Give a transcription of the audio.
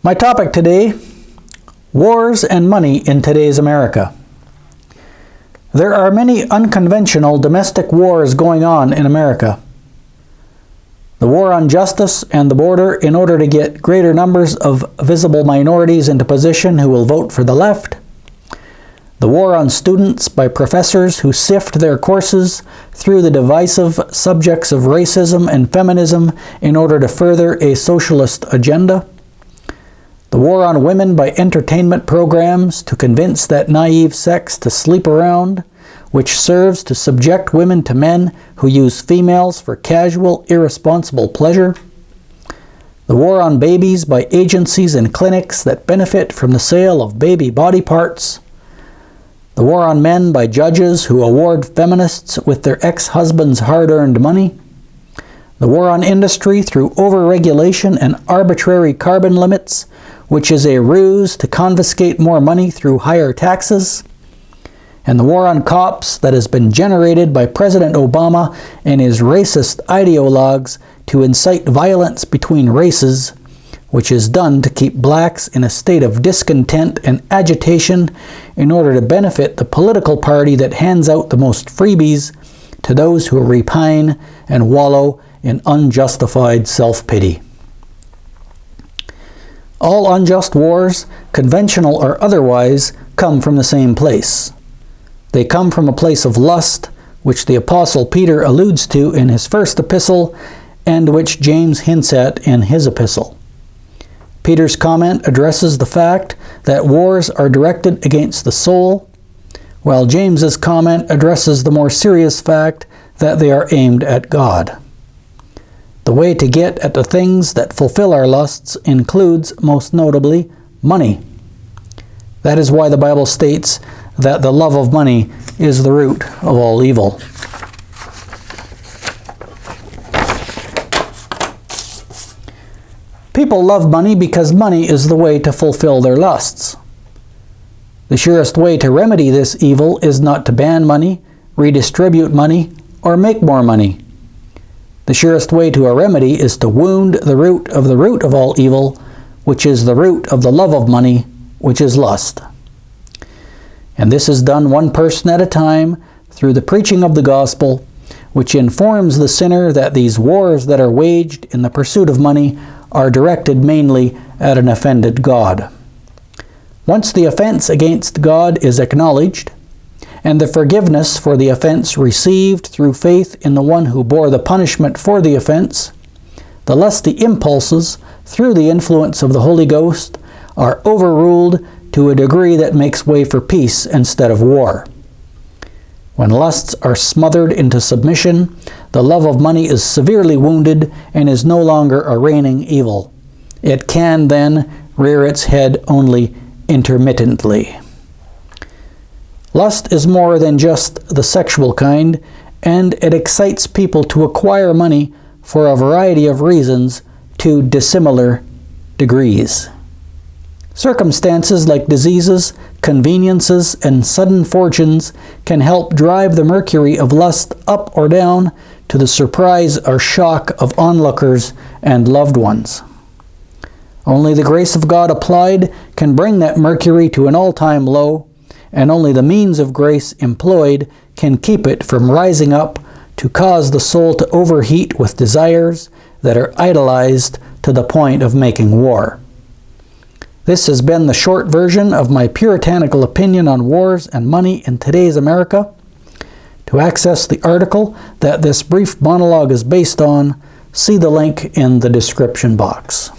My topic today, wars and money in today's America. There are many unconventional domestic wars going on in America. The war on justice and the border in order to get greater numbers of visible minorities into position who will vote for the left. The war on students by professors who sift their courses through the divisive subjects of racism and feminism in order to further a socialist agenda. The war on women by entertainment programs to convince that naive sex to sleep around, which serves to subject women to men who use females for casual, irresponsible pleasure. The war on babies by agencies and clinics that benefit from the sale of baby body parts. The war on men by judges who award feminists with their ex-husbands' hard-earned money. The war on industry through overregulation and arbitrary carbon limits, which is a ruse to confiscate more money through higher taxes. And the war on cops that has been generated by President Obama and his racist ideologues to incite violence between races, which is done to keep blacks in a state of discontent and agitation in order to benefit the political party that hands out the most freebies to those who repine and wallow in unjustified self-pity. All unjust wars, conventional or otherwise, come from the same place. They come from a place of lust, which the Apostle Peter alludes to in his first epistle, and which James hints at in his epistle. Peter's comment addresses the fact that wars are directed against the soul, while James's comment addresses the more serious fact that they are aimed at God. The way to get at the things that fulfill our lusts includes, most notably, money. That is why the Bible states that the love of money is the root of all evil. People love money because money is the way to fulfill their lusts. The surest way to remedy this evil is not to ban money, redistribute money, or make more money. The surest way to a remedy is to wound the root of all evil, which is the root of the love of money, which is lust. And this is done one person at a time through the preaching of the gospel, which informs the sinner that these wars that are waged in the pursuit of money are directed mainly at an offended God. Once the offense against God is acknowledged, and the forgiveness for the offense received through faith in the one who bore the punishment for the offense, the lusty impulses, through the influence of the Holy Ghost, are overruled to a degree that makes way for peace instead of war. When lusts are smothered into submission, the love of money is severely wounded and is no longer a reigning evil. It can then rear its head only intermittently. Lust is more than just the sexual kind, and it excites people to acquire money for a variety of reasons to dissimilar degrees. Circumstances like diseases, conveniences, and sudden fortunes can help drive the mercury of lust up or down to the surprise or shock of onlookers and loved ones. Only the grace of God applied can bring that mercury to an all-time low, and only the means of grace employed can keep it from rising up to cause the soul to overheat with desires that are idolized to the point of making war. This has been the short version of my puritanical opinion on wars and money in today's America. To access the article that this brief monologue is based on, see the link in the description box.